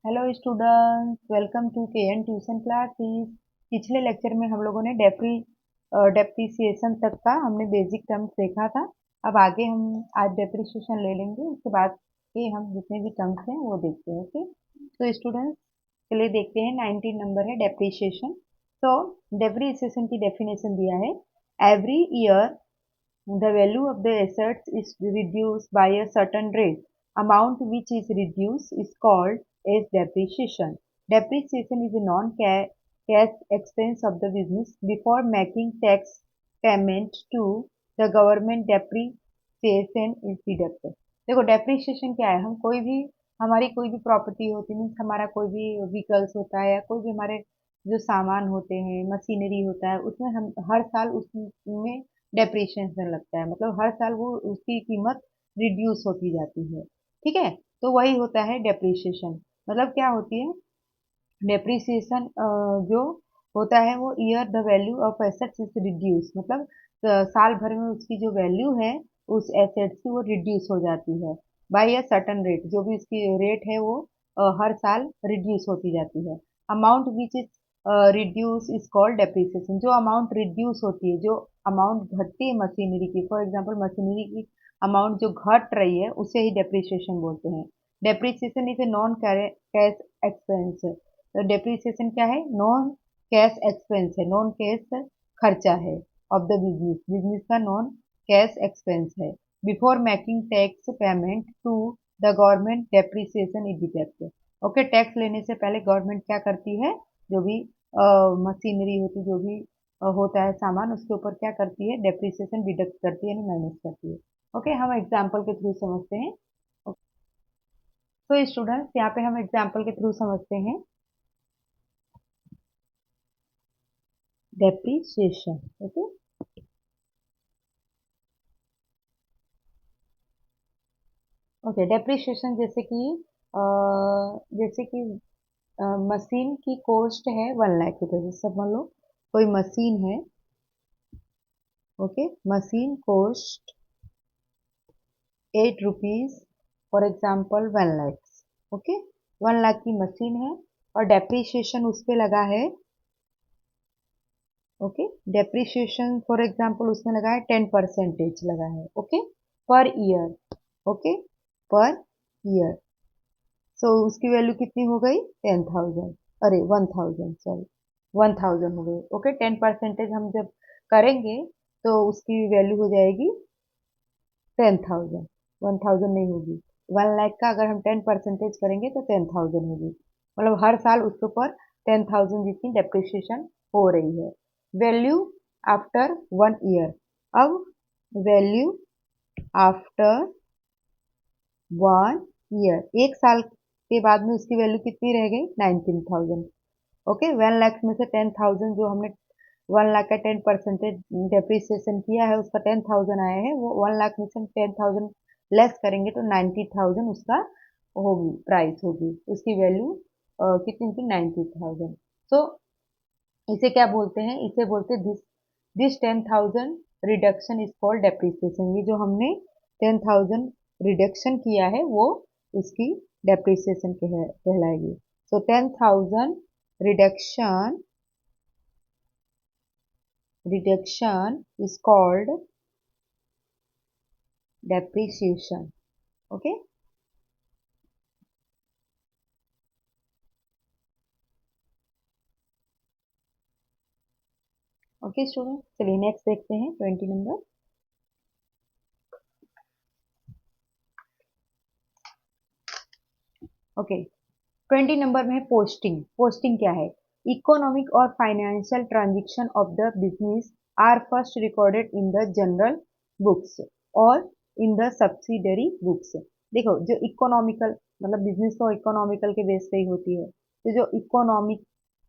Hello students, welcome to के N tuition classes. पिछले lecture में हम लोगों ने डेप्रीसिएशन तक का हमने बेसिक टर्म्स देखा था। अब आगे हम आज डेप्रीसिएशन ले लेंगे, उसके बाद के हम जितने भी टर्म्स हैं वो देखते हैं। ओके, तो स्टूडेंट्स चलिए देखते हैं। 19 नंबर है डेप्रीसिएशन। तो डेप्रीसिएशन की डेफिनेशन दिया है, every year the value of the assets is reduced by a certain rate. Amount which is reduced is called as depreciation. Depreciation is a non-cash expense of the business before making tax payment to the government. Depreciation is deducted. देखो depreciation क्या है, हम कोई भी हमारी कोई भी property होती है, मीन्स हमारा कोई भी व्हीकल्स होता है या कोई भी हमारे जो सामान होते हैं, मशीनरी होता है, उसमें हम हर साल उसमें डेप्रिसिएशन लगता है। मतलब हर साल वो उसकी कीमत रिड्यूस होती जाती है। ठीक है, तो वही होता है डेप्रिसिएशन। मतलब क्या होती है डेप्रिसिएशन? जो होता है वो year the value of assets is reduce. मतलब साल भर में उसकी जो वैल्यू है उस एसेट्स की वो रिड्यूस हो जाती है बाय अ सर्टन रेट। जो भी उसकी रेट है वो हर साल रिड्यूस होती जाती है। Amount which is reduce is called depreciation. जो अमाउंट रिड्यूस होती है, जो अमाउंट घटती है मशीनरी की, फॉर एग्जांपल मशीनरी की अमाउंट जो घट रही है उसे ही डेप्रिसिएशन बोलते हैं। Depreciation is a non cash expense. तो डेप्रिसिएशन क्या है? नॉन कैश एक्सपेंस है, नॉन कैश खर्चा है ऑफ द बिजनेस। बिजनेस का नॉन कैश एक्सपेंस है। Before making tax payment to the government depreciation is deducted. Okay, tax लेने से पहले गवर्नमेंट क्या करती है? जो भी मशीनरी होती, जो भी होता है सामान, उसके ऊपर क्या करती है? डेप्रिसिएशन डिडक्ट करती है, यानी माइनस करती है। ओके, हम एग्जाम्पल के थ्रू समझते हैं। तो स्टूडेंट्स यहाँ पे हम एग्जाम्पल के थ्रू समझते हैं डेप्रिसिएशन। ओके, ओके, डेप्रिसिएशन जैसे कि मशीन की कॉस्ट है 1 लाख रुपए। जैसे मान लो कोई मशीन है। Okay, machine cost 8 rupees, for example 1 lakh. Okay, 1 lakh की मशीन है और डेप्रिसिएशन उस पे लगा है। ओके, डेप्रिसिएशन फॉर एग्जाम्पल उसमें लगा है 10% लगा है। Okay, per year. Okay, per year. So उसकी वैल्यू कितनी हो गई? 10,000। अरे 1,000, सॉरी, 1,000 हो गई। ओके, 10% हम जब करेंगे तो उसकी वैल्यू हो जाएगी 10,000। 1,000 नहीं होगी। 1 लाख का अगर हम 10% करेंगे तो 10,000 होगी। मतलब हर साल उसके ऊपर 10,000 जितनी डेप्रिसिएशन हो रही है। Value after 1 year. अब वैल्यू आफ्टर 1 ईयर, 1 साल के बाद में उसकी वैल्यू कितनी रह गई? 19,000। ओके, 1 लाख में से 10,000 जो हमने 1 लाख का 10% डेप्रिसिएशन किया है, उसका 10,000 आया है। वो 1 लाख में से हम 10,000 लेस करेंगे तो 90,000 उसका होगी, प्राइस होगी, उसकी वैल्यू कितनी थी? 90,000। सो इसे क्या बोलते हैं? इसे बोलते हैं this 10,000 reduction is called depreciation. ये जो हमने 10,000 रिडक्शन किया है वो उसकी डेप्रिसिएशन कहलाएगी। So 10,000 reduction is called depreciation. Okay, okay student, चलिए नेक्स्ट देखते हैं 20 नंबर। ओके, 20 नंबर में है पोस्टिंग। पोस्टिंग क्या है? इकोनॉमिक और financial transaction of the business are first recorded in the journal books और इन द सब्सिडरी बुक्स। देखो, जो इकोनॉमिकल, मतलब बिजनेस तो इकोनॉमिकल के बेस पे ही होती है, तो जो इकोनॉमिक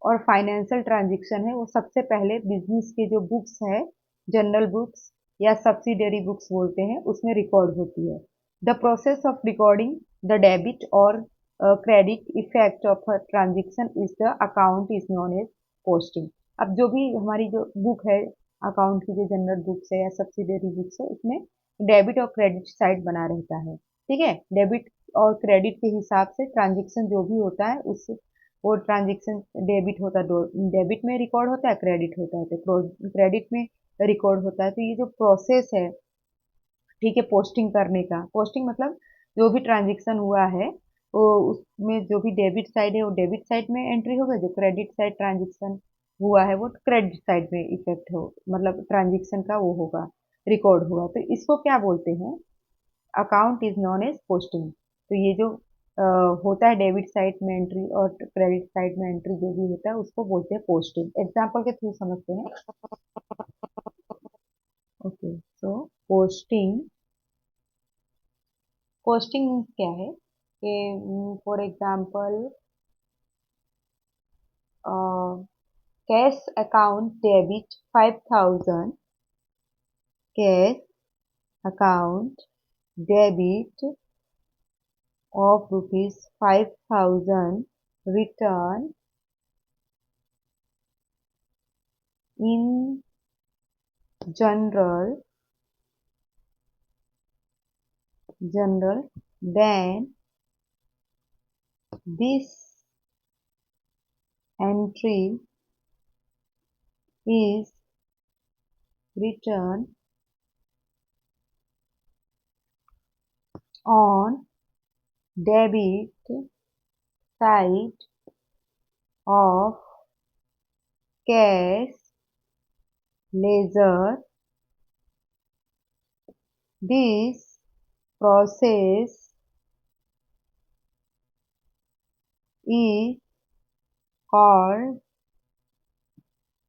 और फाइनेंशियल ट्रांजेक्शन है वो सबसे पहले बिजनेस के जो बुक्स है, जनरल बुक्स या सब्सिडरी बुक्स बोलते हैं, उसमें रिकॉर्ड होती है। The process of recording the debit और credit effect of transaction is the account is known as posting. अब जो भी हमारी जो बुक है, अकाउंट की जो जनरल बुक्स है या सब्सिडरी बुक्स है, उसमें डेबिट और क्रेडिट साइड बना रहता है। ठीक है, डेबिट और क्रेडिट के हिसाब से ट्रांजेक्शन जो भी होता है उस वो ट्रांजेक्शन डेबिट में रिकॉर्ड होता है, क्रेडिट होता है, तो क्रेडिट में रिकॉर्ड होता है। तो ये जो प्रोसेस है, ठीक है, पोस्टिंग करने का, पोस्टिंग मतलब जो भी ट्रांजेक्शन हुआ है वो उसमें जो भी डेबिट साइड है वो डेबिट साइड में एंट्री होगा, जो क्रेडिट साइड ट्रांजेक्शन हुआ है वो क्रेडिट साइड में इफेक्ट हो, मतलब ट्रांजेक्शन का वो होगा, रिकॉर्ड होगा। तो इसको क्या बोलते हैं, account is known as posting. तो ये जो होता है डेबिट साइड में एंट्री और क्रेडिट साइड में एंट्री जो भी होता है उसको बोलते हैं पोस्टिंग। एग्जाम्पल के थ्रू समझते हैं। ओके, सो पोस्टिंग, पोस्टिंग मीन्स क्या है कि for example cash account debit 5,000, cash account debit of rupees 5,000 return in general, then this entry is written on debit side of cash ledger. This process is called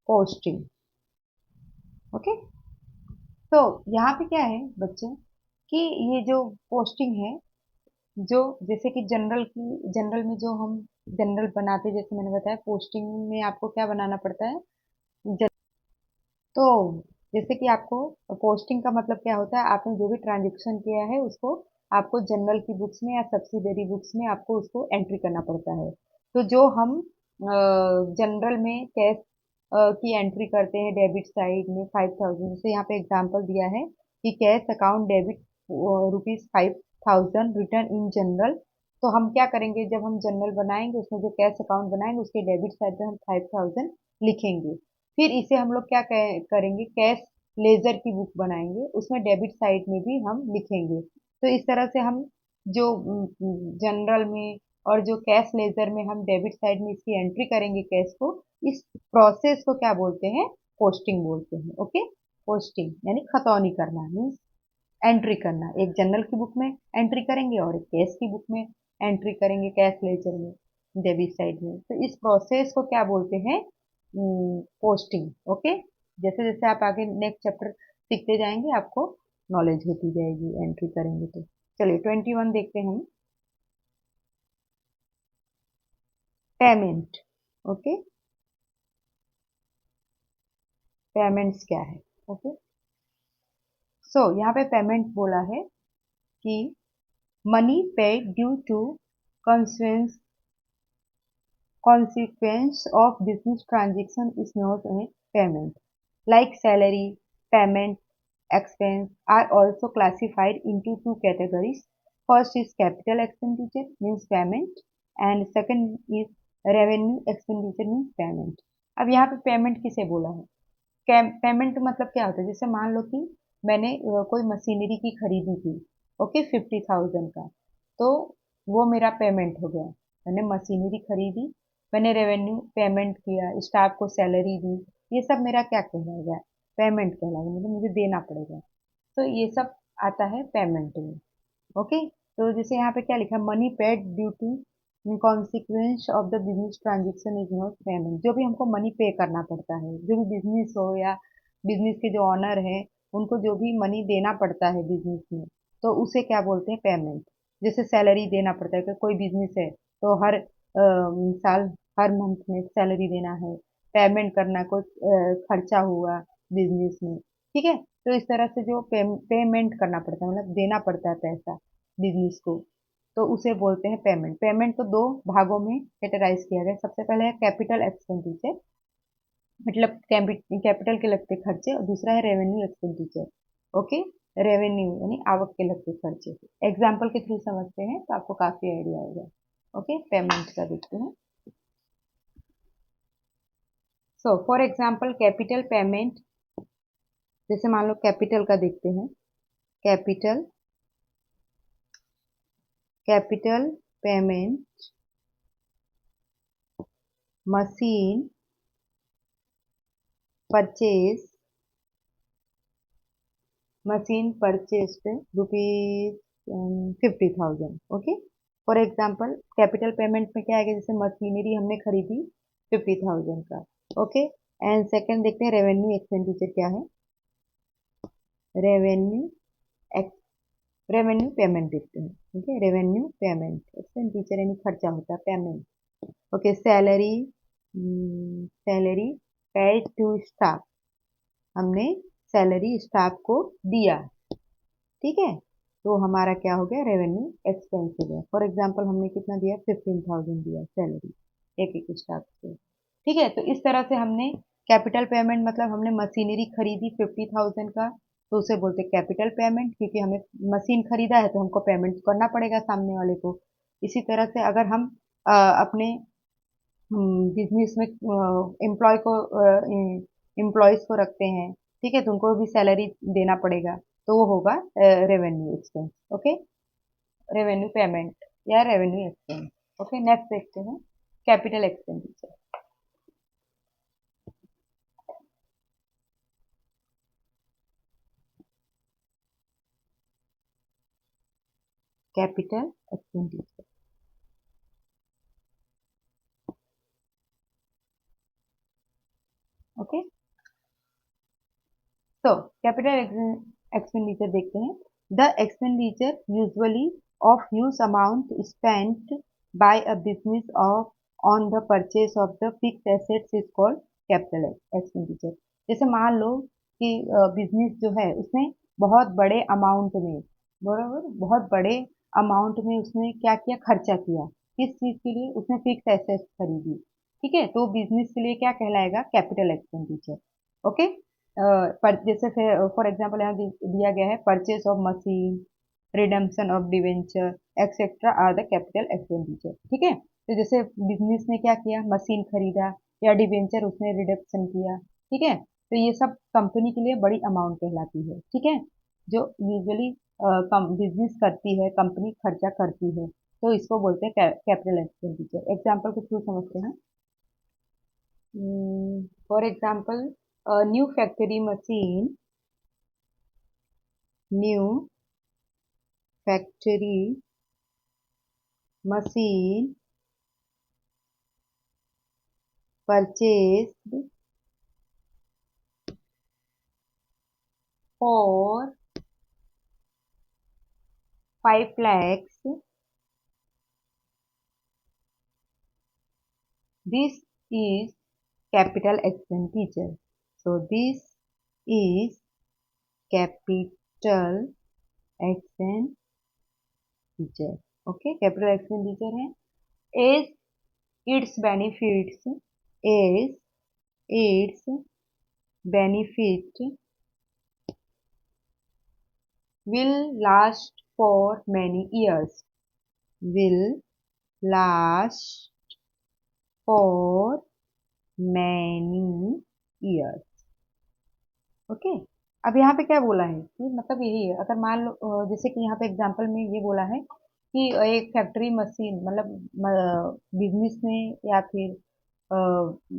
posting. Okay, तो यहाँ पे क्या है बच्चों कि ये जो पोस्टिंग है, जो जैसे कि जनरल में जो हम जनरल बनाते, जैसे मैंने बताया पोस्टिंग में आपको क्या बनाना पड़ता है, तो जैसे कि आपको पोस्टिंग का मतलब क्या होता है, आपने जो भी ट्रांजेक्शन किया है उसको आपको जनरल की बुक्स में या सब्सिडरी बुक्स में आपको उसको एंट्री करना पड़ता है। तो जो हम जनरल में कैश की एंट्री करते हैं डेबिट साइड में 5,000, जैसे यहाँ पे एग्जांपल दिया है कि cash account debit ₹5,000 return in general. तो हम क्या करेंगे, जब हम जनरल बनाएंगे उसमें जो कैश अकाउंट बनाएंगे उसके डेबिट साइड पे हम 5,000 लिखेंगे। फिर इसे हम लोग क्या करेंगे, कैश लेजर की बुक बनाएंगे, उसमें डेबिट साइड में भी हम लिखेंगे। तो इस तरह से हम जो जनरल में और जो कैश लेजर में हम डेबिट साइड में इसकी एंट्री करेंगे कैश को, इस प्रोसेस को क्या बोलते हैं, पोस्टिंग बोलते हैं। ओके, पोस्टिंग यानी खतौनी करना, मीन्स एंट्री करना। एक जनरल की बुक में एंट्री करेंगे और एक कैश की बुक में एंट्री करेंगे, कैश लेजर में डेबिट साइड में। तो इस प्रोसेस को क्या बोलते हैं, पोस्टिंग। ओके, जैसे जैसे आप आगे नेक्स्ट चैप्टर सीखते जाएंगे आपको नॉलेज होती जाएगी एंट्री करेंगे तो। चलिए 21 देखते हैं हम, पेमेंट। ओके, पेमेंट्स क्या है। ओके, सो यहाँ पे पेमेंट बोला है कि money paid due to consequence of business transaction is known as payment. Like salary, payment, expense are also classified into two categories. First is capital expenditure means payment and second is revenue expenditure means payment. अब यहाँ पे payment किसे बोला है, payment मतलब क्या होता है, जैसे मान लो कि मैंने कोई मशीनरी की खरीदी थी, ओके, 50,000 का, तो वो मेरा पेमेंट हो गया। मैंने मशीनरी खरीदी, मैंने रेवेन्यू पेमेंट किया, स्टाफ को सैलरी दी, ये सब मेरा क्या कहलाएगा, पेमेंट कहलाएगा, मतलब मुझे देना पड़ेगा। तो ये सब आता है पेमेंट में। ओके, तो जैसे यहाँ पे क्या लिखा, money paid due to consequence of the business transaction is not payment. जो भी हमको मनी पे करना पड़ता है, जो भी बिजनेस हो या बिजनेस के जो ऑनर है उनको जो भी मनी देना पड़ता है बिजनेस में, तो उसे क्या बोलते हैं, पेमेंट। जैसे सैलरी देना पड़ता है, कि कोई बिजनेस है तो हर साल हर मंथ में सैलरी देना है, पेमेंट करना, कोई खर्चा हुआ बिजनेस में, ठीक है। तो इस तरह से जो पेमेंट करना पड़ता है, मतलब देना पड़ता है पैसा बिजनेस को, तो उसे बोलते हैं पेमेंट। पेमेंट को दो भागों में कैटेगराइज किया गया। सबसे पहले है कैपिटल एक्सपेंडिचर, मतलब कैपिटल के लगते खर्चे, और दूसरा है रेवेन्यू एक्सपेंडिचर। ओके, रेवेन्यू यानी आवक के लगते खर्चे। एग्जाम्पल के थ्रू समझते हैं तो आपको काफी आइडिया आएगा। ओके, पेमेंट का देखते हैं। So for example capital payment, जैसे मान लो कैपिटल का देखते हैं। Capital capital payment machine purchase rupees 50,000। Okay, for example capital payment में क्या आएगा, जैसे मशीनरी हमने खरीदी 50,000 का। ओके, एंड सेकंड देखते हैं रेवेन्यू एक्सपेंडिचर क्या है। रेवेन्यू रेवेन्यू पेमेंट देखते हैं। ठीक है, रेवेन्यू पेमेंट एक्सपेंडिचर यानी खर्चा होता है, payment. Okay, salary paid to staff, हमने सैलरी स्टाफ को दिया। ठीक है, तो हमारा क्या हो गया, रेवेन्यू एक्सपेंस हो गया। फॉर एग्जाम्पल हमने कितना दिया, 15,000 दिया सैलरी एक एक स्टाफ को। ठीक है, तो इस तरह से हमने कैपिटल पेमेंट मतलब हमने मशीनरी खरीदी 50,000 का, तो उसे बोलते कैपिटल पेमेंट, क्योंकि हमें मशीन खरीदा है तो हमको पेमेंट करना पड़ेगा सामने वाले को। इसी तरह से अगर हम अपने बिजनेस में एम्प्लॉयज को रखते हैं, ठीक है, तो उनको भी सैलरी देना पड़ेगा, तो वो होगा revenue expense. Okay, revenue payment या रेवेन्यू एक्सपेंस। ओके, नेक्स्ट देखते हैं capital expenditure. Capital expenditure, okay, तो कैपिटल एक्सपेंडिचर देखते हैं। The expenditure usually of huge amount spent by a business of on the purchase of the fixed assets is called capital expenditure. जैसे मान लो कि business जो है उसने बहुत बड़े अमाउंट में, बराबर बहुत बड़े अमाउंट में उसने क्या किया, खर्चा किया। किस चीज के लिए, उसने फिक्स एसेट्स खरीदी। ठीक है, तो बिजनेस के लिए क्या कहलाएगा, कैपिटल एक्सपेंडिचर। ओके, पर जैसे फॉर एग्जाम्पल यहाँ दिया गया है, purchase of machine, redemption of debenture etcetera are the capital expenditure. ठीक है, तो जैसे बिजनेस ने क्या किया, मशीन खरीदा या डिवेंचर उसने रिडम्पशन किया। ठीक है, तो ये सब कंपनी के लिए बड़ी अमाउंट कहलाती है। ठीक है, जो यूजुअली बिजनेस करती है, कंपनी खर्चा करती है, तो इसको बोलते हैं कैपिटल एक्सपेंडिचर। एग्जाम्पल के थ्रू समझते हैं। For example new factory machine, new factory machine purchased for 5 lakhs. This is capital expenditure. So this is capital expenditure. Okay, capital expenditure है। As its benefits, as its benefit will last for many years. Will last for many years. Okay, अब यहाँ पे क्या बोला है कि मतलब यही है, अगर मान लो जैसे कि यहाँ पे एग्जांपल में ये बोला है कि एक फैक्ट्री मशीन मतलब बिजनेस में या फिर अ,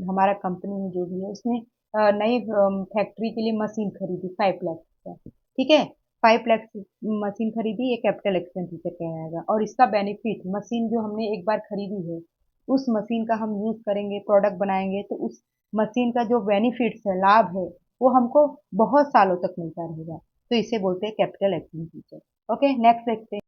हमारा कंपनी में जो भी है उसने नई फैक्ट्री के लिए मशीन खरीदी 5 लाख का। ठीक है, 5 लाख मशीन खरीदी, ये कैपिटल एक्सपेंडिचर कहलाएगा। और इसका बेनिफिट, मशीन जो हमने एक बार खरीदी है, उस मशीन का हम यूज करेंगे, प्रोडक्ट बनाएंगे, तो उस मशीन का जो बेनिफिट्स है, लाभ है, वो हमको बहुत सालों तक मिलता रहेगा। तो इसे बोलते हैं कैपिटल एक्सपेंडिचर। ओके, नेक्स्ट देखते हैं।